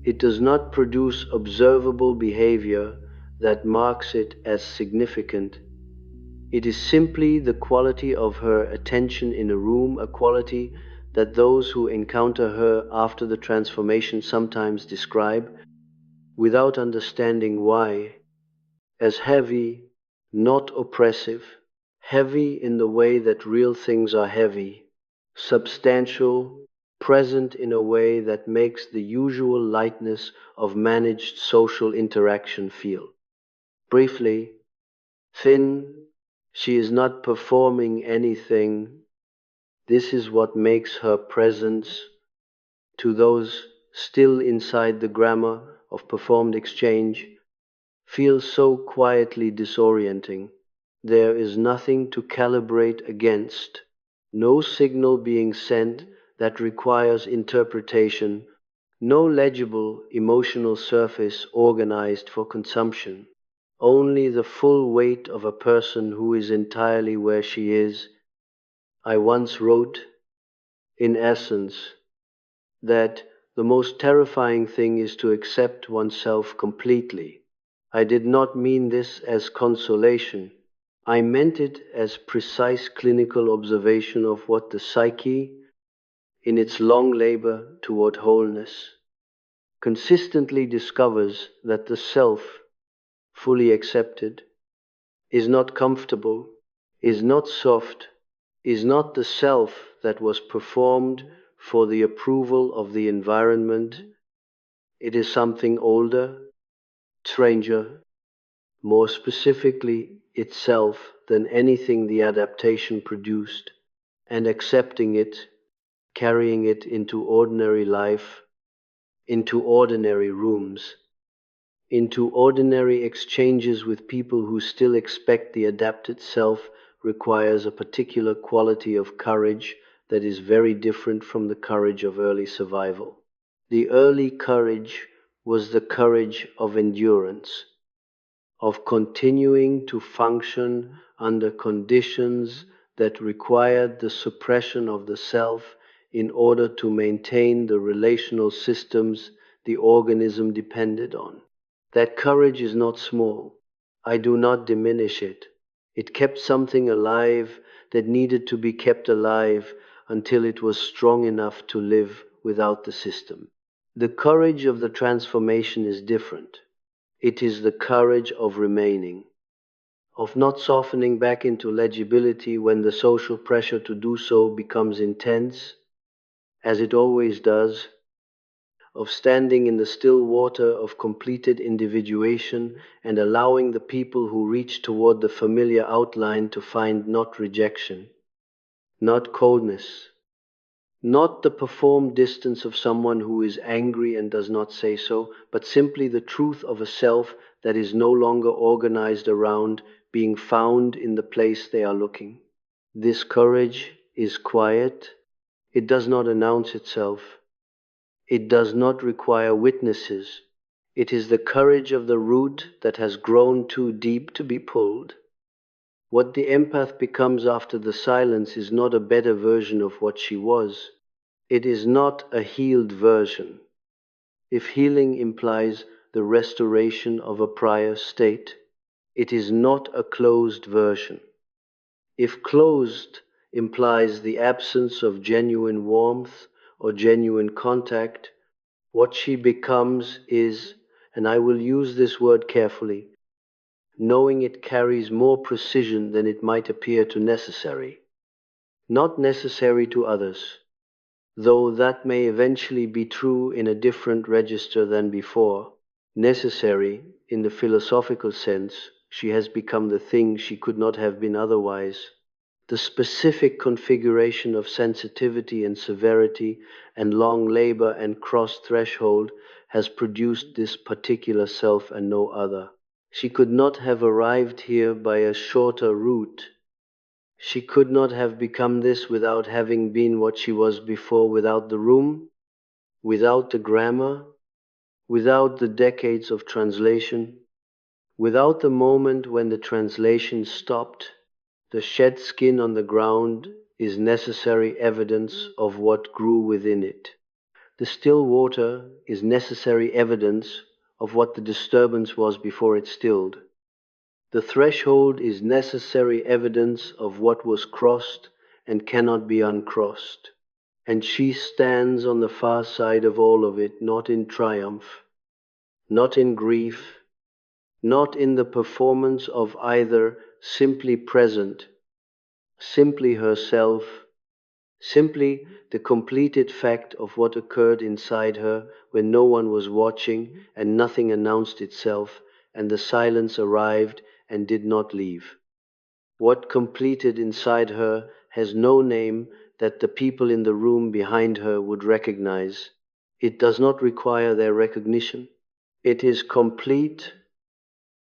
It does not produce observable behavior that marks it as significant. It is simply the quality of her attention in a room, a quality that those who encounter her after the transformation sometimes describe, without understanding why, as heavy, not oppressive, heavy in the way that real things are heavy, substantial, present in a way that makes the usual lightness of managed social interaction feel. Briefly, thin, she is not performing anything. This is what makes her presence, to those still inside the grammar of performed exchange, feel so quietly disorienting. There is nothing to calibrate against, no signal being sent that requires interpretation, no legible emotional surface organized for consumption. Only the full weight of a person who is entirely where she is. I once wrote, in essence, that the most terrifying thing is to accept oneself completely. I did not mean this as consolation. I meant it as precise clinical observation of what the psyche, in its long labor toward wholeness, consistently discovers: that the self, fully accepted, is not comfortable, is not soft, is not the self that was performed for the approval of the environment. It is something older, stranger, more specifically itself than anything the adaptation produced, and accepting it, carrying it into ordinary life, into ordinary rooms, into ordinary exchanges with people who still expect the adapted self, requires a particular quality of courage that is very different from the courage of early survival. The early courage was the courage of endurance, of continuing to function under conditions that required the suppression of the self in order to maintain the relational systems the organism depended on. That courage is not small. I do not diminish it. It kept something alive that needed to be kept alive until it was strong enough to live without the system. The courage of the transformation is different. It is the courage of remaining, of not softening back into legibility when the social pressure to do so becomes intense, as it always does, of standing in the still water of completed individuation and allowing the people who reach toward the familiar outline to find not rejection, not coldness, not the performed distance of someone who is angry and does not say so, but simply the truth of a self that is no longer organized around being found in the place they are looking. This courage is quiet. It does not announce itself. It does not require witnesses. It is the courage of the root that has grown too deep to be pulled. What the empath becomes after the silence is not a better version of what she was. It is not a healed version. If healing implies the restoration of a prior state, it is not a closed version. If closed implies the absence of genuine warmth or genuine contact, what she becomes is, and I will use this word carefully, knowing it carries more precision than it might appear to necessary. Not necessary to others, though that may eventually be true in a different register than before. Necessary, in the philosophical sense, she has become the thing she could not have been otherwise. The specific configuration of sensitivity and severity and long labor and cross threshold has produced this particular self and no other. She could not have arrived here by a shorter route. She could not have become this without having been what she was before, without the room, without the grammar, without the decades of translation, without the moment when the translation stopped. The shed skin on the ground is necessary evidence of what grew within it. The still water is necessary evidence of what the disturbance was before it stilled. The threshold is necessary evidence of what was crossed and cannot be uncrossed. And she stands on the far side of all of it, not in triumph, not in grief, not in the performance of either, simply present, simply herself, simply the completed fact of what occurred inside her when no one was watching and nothing announced itself, and the silence arrived and did not leave. What completed inside her has no name that the people in the room behind her would recognize. It does not require their recognition. It is complete